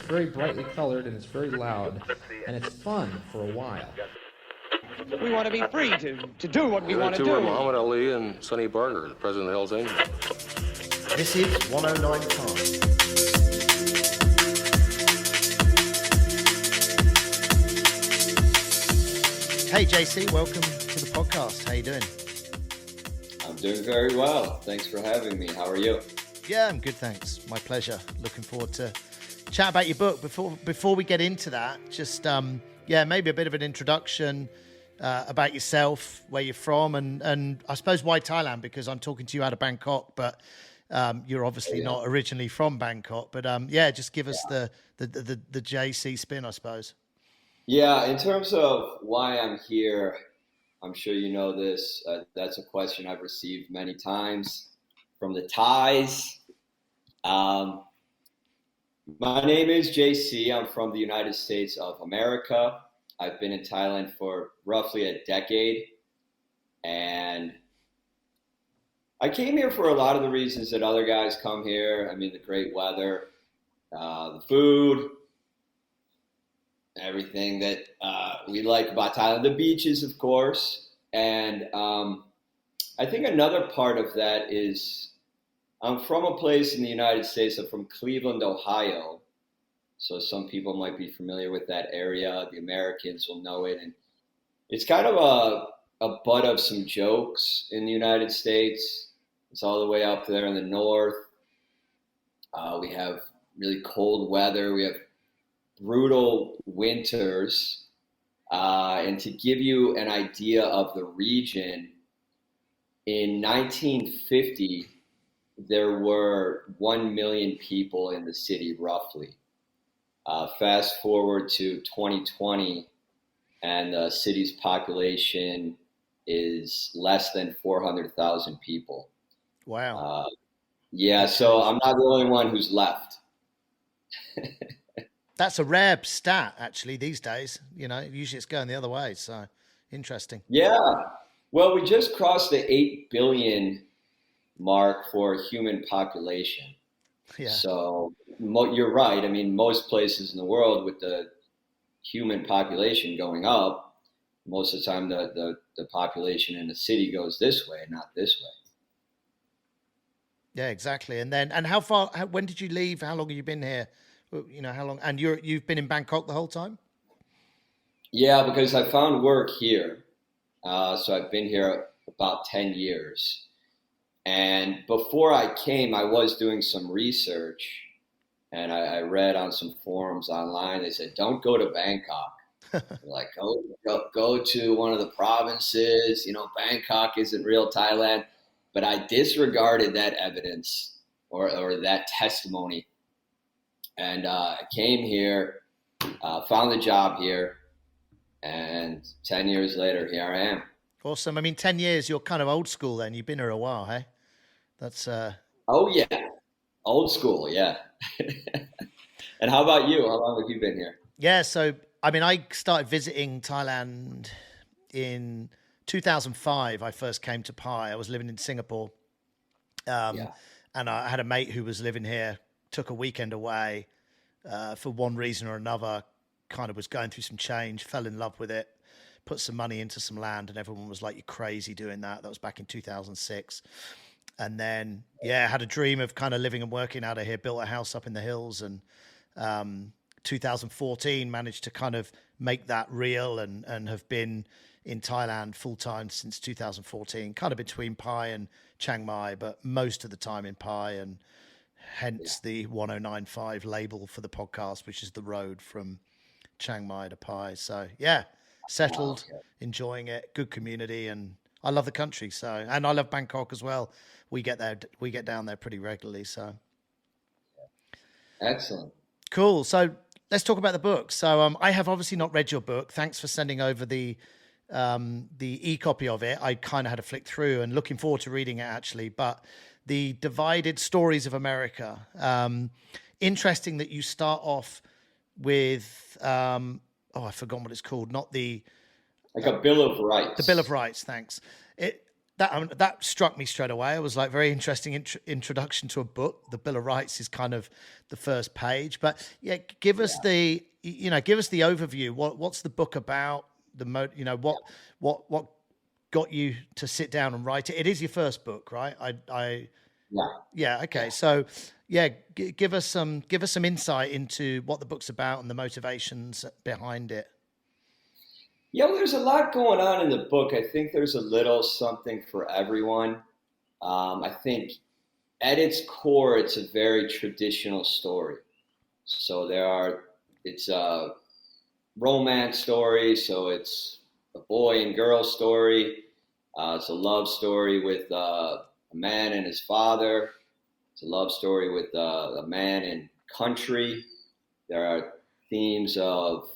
very brightly colored and it's very loud, and it's fun for a while. We want to be free to do what we want to do. Muhammad Ali and Sonny Barger, the president of the Hells Angels. This is 109 Time. Hey JC, welcome to the podcast. How you doing? I'm doing very well. Thanks for having me. How are you? Yeah, I'm good, thanks. My pleasure. Looking forward to chat about your book. Before we get into that, just maybe a bit of an introduction about yourself, where you're from, and I suppose why Thailand, because I'm talking to you out of Bangkok, but you're obviously not originally from Bangkok. But just give us the JC spin, I suppose. Yeah, in terms of why I'm here, I'm sure you know this. That's a question I've received many times from the Thais. My name is JC. I'm from the United States of America. I've been in Thailand for roughly a decade, and I came here for a lot of the reasons that other guys come here. I mean, the great weather, the food, everything that we like about Thailand, the beaches, of course. And I think another part of that is I'm from a place in the United States. I'm from Cleveland, Ohio. So some people might be familiar with that area. The Americans will know it. And it's kind of a butt of some jokes in the United States. It's all the way up there in the north. We have really cold weather. We have brutal winters. And to give you an idea of the region, in 1950, there were 1 million people in the city, roughly. Fast forward to 2020, and the city's population is less than 400,000 people. Wow. So I'm not the only one who's left. That's a rare stat, actually, these days. You know, usually it's going the other way. So interesting. Yeah. Well, we just crossed the 8 billion mark for human population. Yeah. So you're right. I mean, most places in the world with the human population going up, most of the time the population in the city goes this way, not this way. Yeah, exactly. And when did you leave? How long have you been here? You know, how long? And you've been in Bangkok the whole time? Yeah, because I found work here. So I've been here about 10 years. And before I came, I was doing some research, and I read on some forums online. They said, don't go to Bangkok. Like, go to one of the provinces. You know, Bangkok isn't real Thailand. But I disregarded that evidence or that testimony. And I came here, found a job here, and 10 years later, here I am. Awesome. I mean, 10 years, you're kind of old school then. You've been here a while, hey? That's Oh yeah, old school, yeah. And how about you? How long have you been here? Yeah, so I mean, I started visiting Thailand in 2005. I first came to Pai. I was living in Singapore, and I had a mate who was living here. Took a weekend away for one reason or another. Kind of was going through some change. Fell in love with it. Put some money into some land, and everyone was like, "You're crazy doing that." That was back in 2006. And then, had a dream of kind of living and working out of here, built a house up in the hills, and 2014 managed to kind of make that real and have been in Thailand full time since 2014, kind of between Pai and Chiang Mai, but most of the time in Pai, and hence the 1095 label for the podcast, which is the road from Chiang Mai to Pai. So settled, enjoying it, good community, and I love the country. So, and I love Bangkok as well. We get down there pretty regularly. So, excellent, cool. So let's talk about the book. So, I have obviously not read your book. Thanks for sending over the e-copy of it. I kind of had to flick through and looking forward to reading it actually. But the Divided Stories of America. Interesting that you start off with I forgot what it's called. Not the like a Bill of Rights. The Bill of Rights. Thanks. that struck me straight away. It was like very interesting introduction to a book. The Bill of Rights is kind of the first page, but yeah, give us the overview. What's the book about? What got you to sit down and write it? It is your first book, right? Yeah. Okay. So yeah, give us some insight into what the book's about and the motivations behind it. Yeah, well, there's a lot going on in the book. I think there's a little something for everyone. I think at its core, it's a very traditional story. So it's a romance story. So it's a boy and girl story. It's a love story with a man and his father. It's a love story with a man and country. There are themes of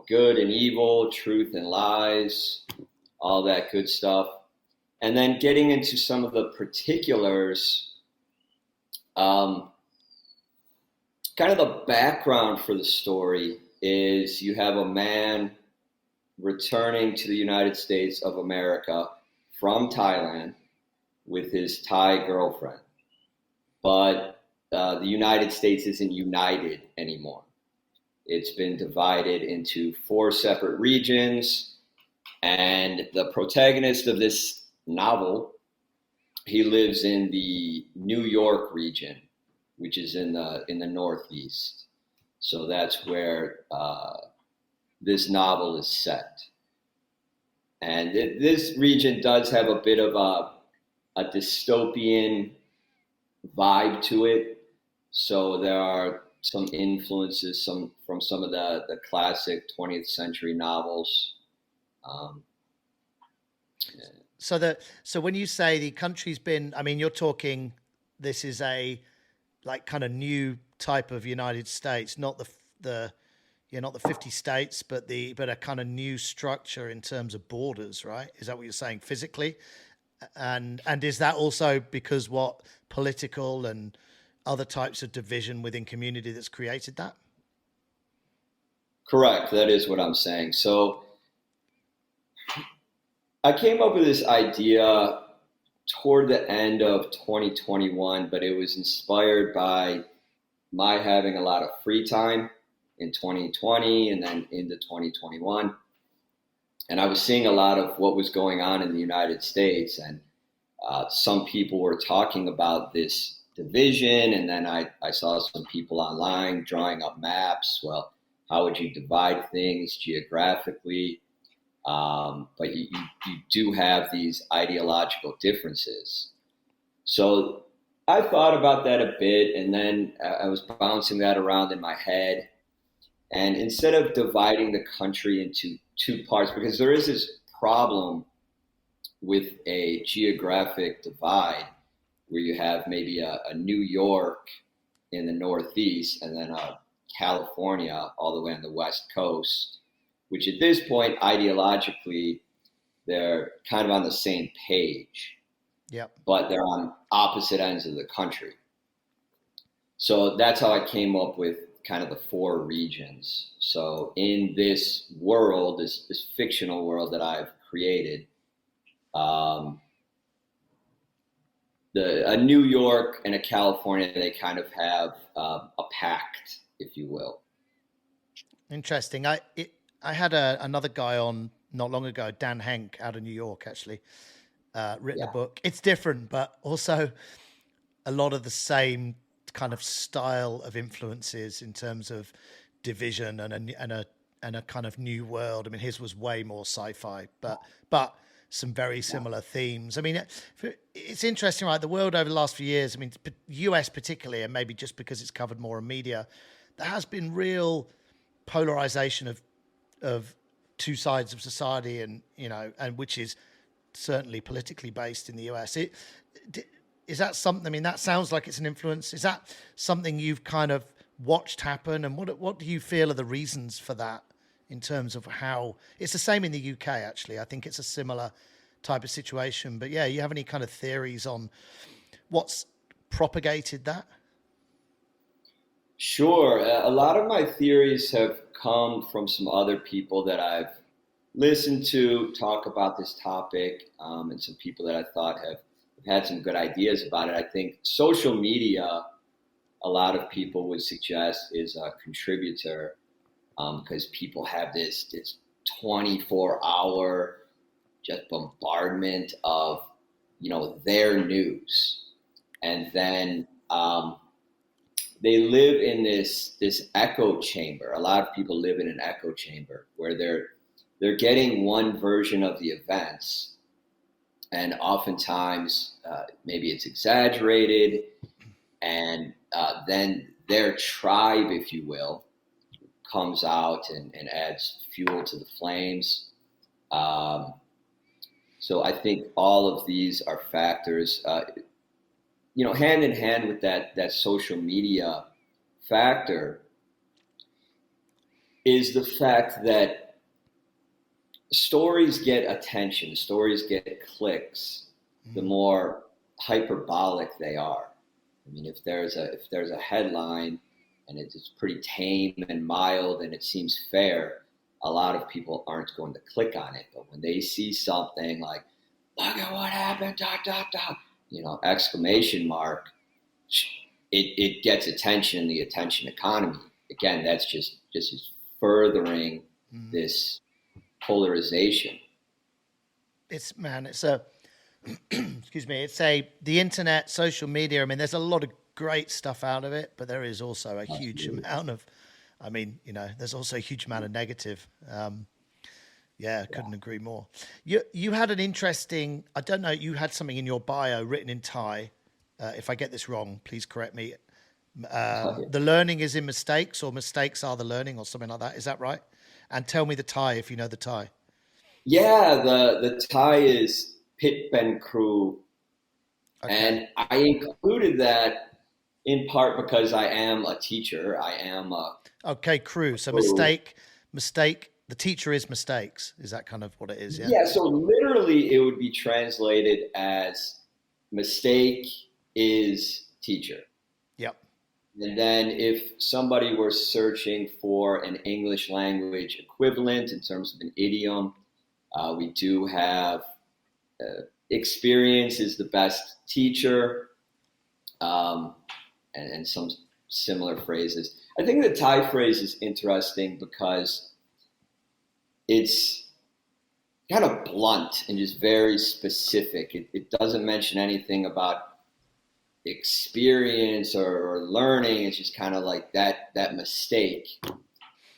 good and evil, truth and lies, all that good stuff. And then getting into some of the particulars, kind of the background for the story is you have a man returning to the United States of America from Thailand with his Thai girlfriend. But the United States isn't united anymore. It's been divided into 4 separate regions, and the protagonist of this novel, he lives in the New York region, which is in the Northeast. So that's where this novel is set. And this region does have a bit of a dystopian vibe to it. So there are some influences from some of the classic 20th century novels. So when you say the country's been, I mean, you're talking, this is a like kind of new type of United States, not the 50 states, but a kind of new structure in terms of borders, right? Is that what you're saying physically? And is that also because what political and other types of division within community that's created that? Correct. That is what I'm saying. So I came up with this idea toward the end of 2021, but it was inspired by my having a lot of free time in 2020 and then into 2021. And I was seeing a lot of what was going on in the United States, and some people were talking about this division, and then I saw some people online drawing up maps. Well, how would you divide things geographically? But you do have these ideological differences. So I thought about that a bit, and then I was bouncing that around in my head. And instead of dividing the country into 2 parts, because there is this problem with a geographic divide where you have maybe a New York in the Northeast and then a California all the way on the West Coast, which at this point, ideologically, they're kind of on the same page. Yep. But they're on opposite ends of the country. So that's how I came up with kind of the 4 regions. So in this world, this fictional world that I've created, a New York and a California, they kind of have a pact, if you will. Interesting. I had another guy on not long ago, Dan Henk, out of New York, actually, written a book. It's different, but also a lot of the same kind of style of influences in terms of division and a kind of new world. I mean, his was way more sci-fi, but some very similar themes. I mean, it's interesting, right? The world over the last few years, I mean, US particularly, and maybe just because it's covered more in media, there has been real polarization of 2 sides of society, and which is certainly politically based in the US. Is that something? I mean, that sounds like it's an influence. Is that something you've kind of watched happen? And what do you feel are the reasons for that in terms of how it's the same in the UK? Actually, I think it's a similar type of situation. But yeah, you have any kind of theories on what's propagated that? Sure. A lot of my theories have come from some other people that I've listened to talk about this topic, and some people that I thought have had some good ideas about it. I think social media, a lot of people would suggest, is a contributor, because people have this 24-hour just bombardment of, their news. And then they live in this echo chamber. A lot of people live in an echo chamber where they're getting one version of the events, and oftentimes maybe it's exaggerated, and then their tribe, if you will, comes out and adds fuel to the flames. So I think all of these are factors, hand in hand with that social media factor is the fact that stories get attention, stories get clicks, the more hyperbolic they are. I mean, if there's a headline and it's pretty tame and mild and it seems fair, a lot of people aren't going to click on it. But when they see something like, look at what happened, ... exclamation mark, it gets attention in the attention economy. Again, that's just furthering this polarization. The internet, social media. I mean, there's a lot of great stuff out of it, but there is also a huge amount of, there's also a huge amount of negative. Couldn't agree more. You had an interesting, I don't know, you had something in your bio written in Thai. If I get this wrong, please correct me. The learning is in mistakes, or mistakes are the learning, or something like that. Is that right? And tell me the Thai, if you know the Thai. Yeah, the Thai is Pit Ben Crew. Okay. And I included that in part because I am a teacher. I am a... Okay, crew. So mistake. The teacher is mistakes. Is that kind of what it is? Yeah. Yeah. So literally it would be translated as mistake is teacher. Yep. And then if somebody were searching for an English language equivalent in terms of an idiom, we do have experience is the best teacher, and some similar phrases. I think the Thai phrase is interesting because it's kind of blunt and just very specific. It doesn't mention anything about experience or learning. It's just kind of like that mistake.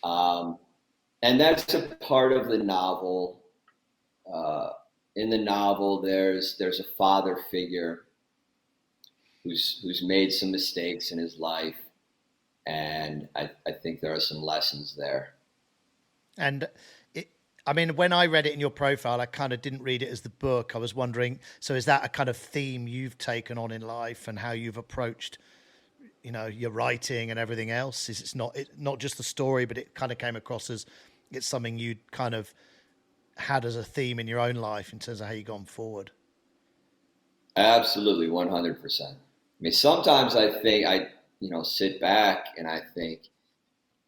And that's a part of the novel. In the novel, there's a father figure who's made some mistakes in his life, and I think there are some lessons there. And when I read it in your profile, I kind of didn't read it as the book. I was wondering, so is that a kind of theme you've taken on in life and how you've approached, your writing and everything else? Is it's not just the story, but it kind of came across as it's something you'd kind of had as a theme in your own life in terms of how you've gone forward? Absolutely, 100%. I mean, sometimes I think I sit back and I think,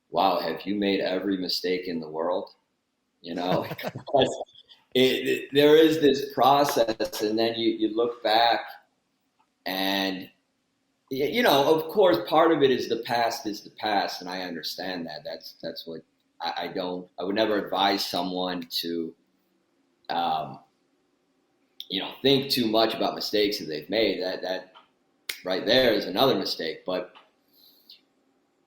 wow, have you made every mistake in the world? Because there is this process, and then you look back and, of course, part of it is the past, and I understand that. That's what I would never advise someone to, think too much about mistakes that they've made. That right there is another mistake. But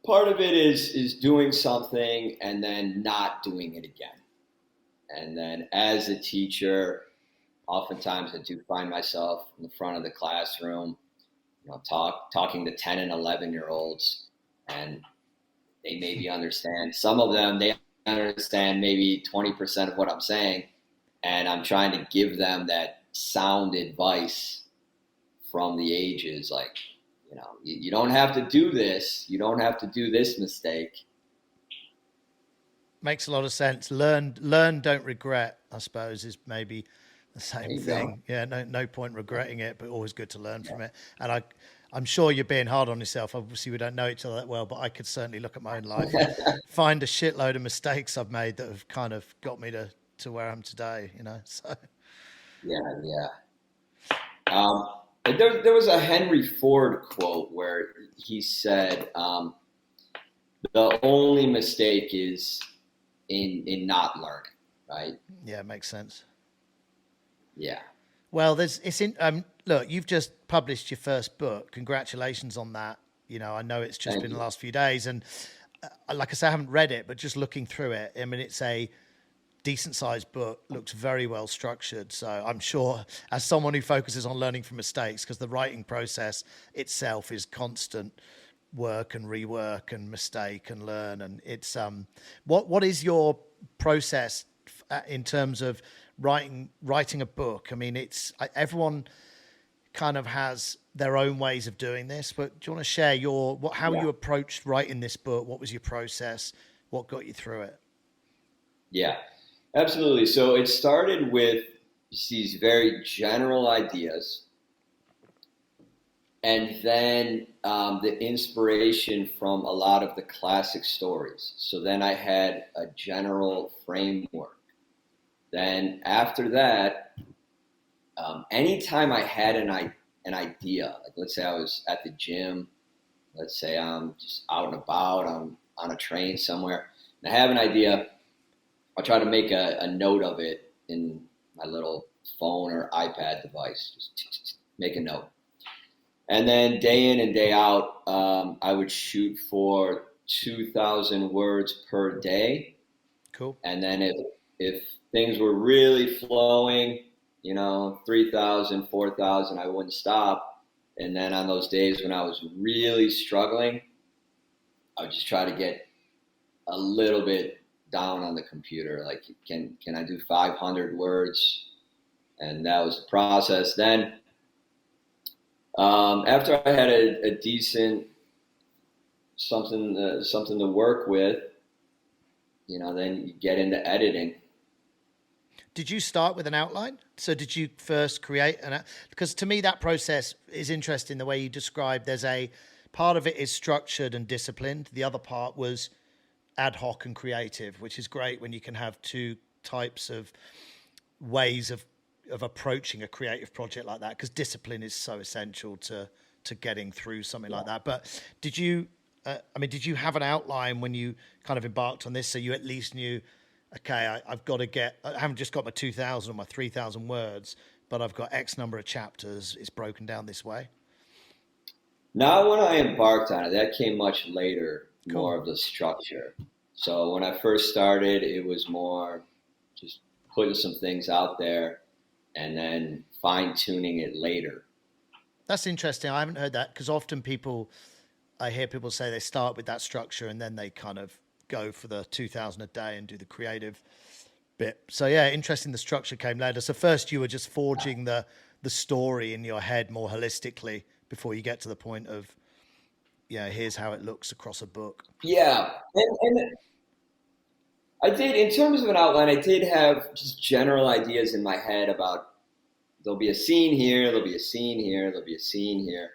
part of it is doing something and then not doing it again. And then as a teacher, oftentimes I do find myself in the front of the classroom, talking to 10 and 11-year-olds, and they maybe understand. Some of them, they understand maybe 20% of what I'm saying, and I'm trying to give them that sound advice from the ages, like, you don't have to do this. You don't have to do this mistake. Makes a lot of sense. Learn, don't regret, I suppose, is maybe the same thing. Yeah, no point regretting it, but always good to learn from it. And I'm sure you're being hard on yourself. Obviously, we don't know each other that well, but I could certainly look at my own life and find a shitload of mistakes I've made that have kind of got me to to where I am today, you know. So Yeah. There was a Henry Ford quote where he said, the only mistake is in not learning, right? yeah, it makes sense. Yeah. Well, look, you've just published your first book. Congratulations on that. You know, I know it's just Thank been you. the last few days, and like I say, I haven't read it, but just looking through it, I mean, it's a decent sized book, looks very well structured. So I'm sure, as someone who focuses on learning from mistakes, because the writing process itself is constant work and rework and mistake and learn, and it's what is your process in terms of writing a book? I mean, everyone kind of has their own ways of doing this, but do you want to share how you approached writing this book? What was your process? What got you through it? Yeah, absolutely. So it started with these very general ideas, and then the inspiration from a lot of the classic stories. So then I had a general framework. Then after that, anytime I had an idea, like let's say I was at the gym, let's say I'm just out and about, I'm on a train somewhere, and I have an idea, I'll try to make a note of it in my little phone or iPad device, just make a note. And then day in and day out, I would shoot for 2,000 words per day. Cool. And then if things were really flowing, 3,000, 4,000, I wouldn't stop. And then on those days when I was really struggling, I would just try to get a little bit down on the computer. Like, can I do 500 words? And that was the process. Then after I had a decent something to work with, then you get into editing. Did you start with an outline? So did you first create because to me that process is interesting the way you described. There's a part of it is structured and disciplined. The other part was ad hoc and creative, which is great when you can have two types of ways of approaching a creative project like that, because discipline is so essential to getting through something like that. But did you have an outline when you kind of embarked on this, so you at least knew, okay, I haven't just got my 2,000 or my 3,000 words, but I've got X number of chapters. It's broken down this way? Not when I embarked on it. That came much later, Cool. More of the structure. So when I first started, it was more just putting some things out there and then fine-tuning it later. That's interesting. I haven't heard that, because often I hear people say they start with that structure and then they kind of go for the 2,000 a day and do the creative bit. So yeah, interesting. The structure came later. So first you were just forging the story in your head more holistically before you get to the point of, here's how it looks across a book. Yeah, and I did, in terms of an outline, I did have just general ideas in my head about there'll be a scene here, there'll be a scene here, there'll be a scene here.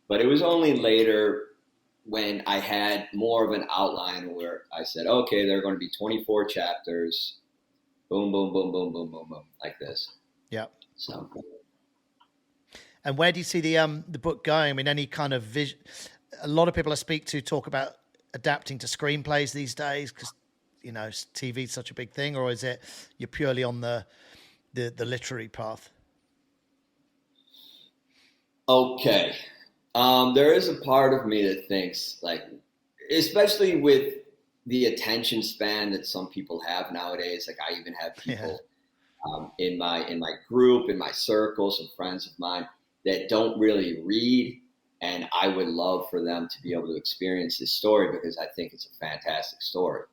But it was only later when I had more of an outline where I said, okay, there are going to be 24 chapters, boom, boom, boom, boom, boom, boom, boom, like this. Yeah. So. And where do you see the book going? I mean, any kind of vision? A lot of people I speak to talk about adapting to screenplays these days because, TV is such a big thing, or is it you're purely on the literary path? Okay. There is a part of me that thinks, like, especially with the attention span that some people have nowadays, like I even have people in my group, in my circle, some friends of mine that don't really read, and I would love for them to be able to experience this story because I think it's a fantastic story.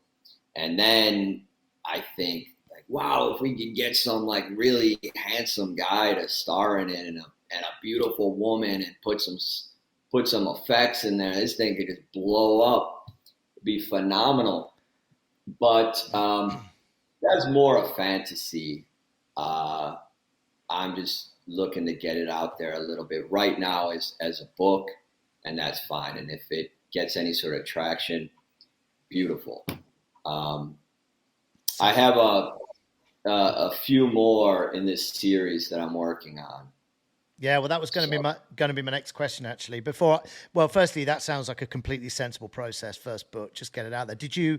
And then I think, like, wow, if we could get some like really handsome guy to star in it and a beautiful woman and put some effects in there, this thing could just blow up. It'd be phenomenal. But that's more a fantasy. I'm just looking to get it out there a little bit right now as a book, and that's fine. And if it gets any sort of traction, beautiful. I have a few more in this series that I'm working on. Yeah, well, that was going to be my next question, actually. Firstly, that sounds like a completely sensible process. First book, just get it out there. Did you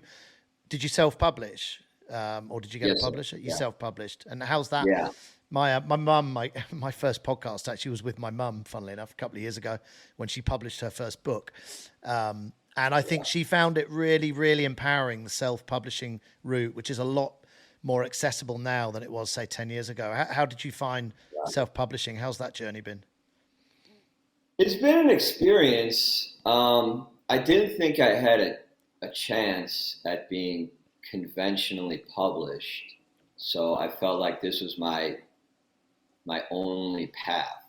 self-publish, or did you get a publisher? You self-published, and how's that? Yeah. My mum, my first podcast actually was with my mum, funnily enough, a couple of years ago when she published her first book. And I think she found it really, really empowering, the self-publishing route, which is a lot more accessible now than it was, say, 10 years ago. How did you find self-publishing? How's that journey been? It's been an experience. I didn't think I had a chance at being conventionally published. So I felt like this was my only path.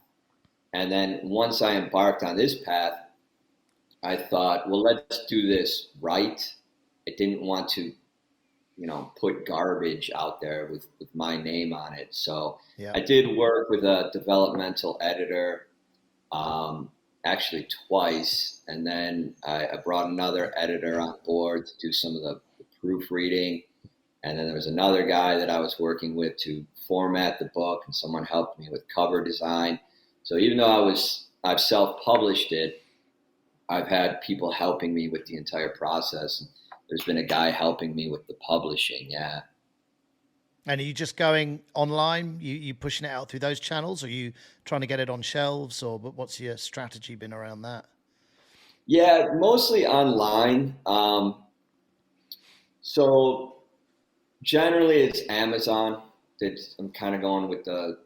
And then once I embarked on this path, I thought, well, let's do this right. I didn't want to, put garbage out there with my name on it. So I did work with a developmental editor, actually twice. And then I brought another editor on board to do some of the proofreading. And then there was another guy that I was working with to format the book, and someone helped me with cover design. So even though I've self-published it, I've had people helping me with the entire process. There's been a guy helping me with the publishing. Yeah. And are you just going online? You pushing it out through those channels? Or are you trying to get it on shelves, or what's your strategy been around that? Yeah, mostly online. So generally it's Amazon. I'm kind of going with the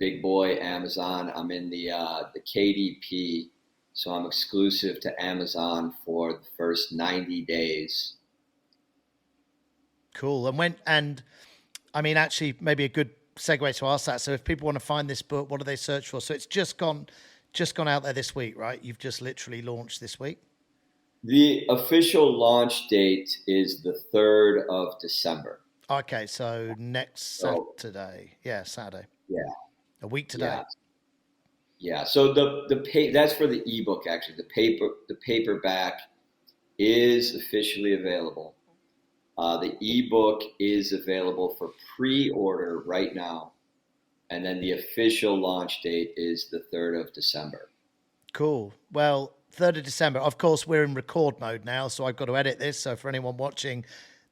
big boy Amazon. I'm in the KDP, so I'm exclusive to Amazon for the first 90 days. Cool. And I mean, actually, maybe a good segue to ask that. So if people want to find this book, what do they search for? So it's just gone out there this week, right? You've just literally launched this week. The official launch date is the 3rd of December. Okay, so next Saturday. Yeah, Saturday. Yeah. A week today. Yeah. So that's for the ebook, actually. The paperback is officially available. The ebook is available for pre-order right now. And then the official launch date is the 3rd of December. Cool. Well, 3rd of December. Of course, we're in record mode now, so I've got to edit this. So for anyone watching,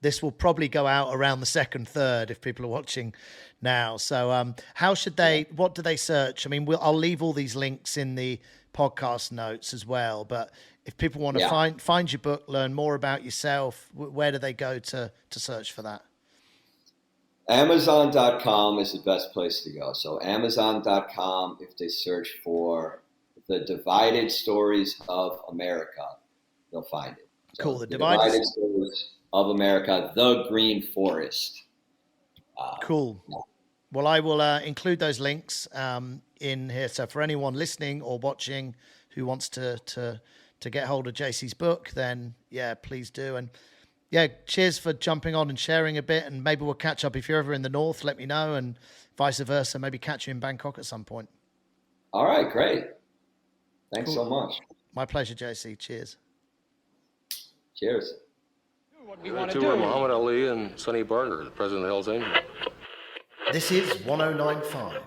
this will probably go out around the 2nd, 3rd if people are watching now. So what do they search? I mean, I'll leave all these links in the podcast notes as well. But if people want to find your book, learn more about yourself, where do they go to search for that? Amazon.com is the best place to go. So Amazon.com, if they search for The Divided Stories of America, they'll find it. So Cool. The Divided Stories of America, The Green Forest. Cool. Well, I will include those links in here. So for anyone listening or watching who wants to get hold of JC's book, then please do. And cheers for jumping on and sharing a bit. And maybe we'll catch up if you're ever in the north. Let me know, and vice versa. Maybe catch you in Bangkok at some point. All right, great. Thanks so much. My pleasure, JC. Cheers. Cheers. What we want Two to were do. Muhammad Ali and Sonny Barger, the president of the Hells Angels. This is 1095.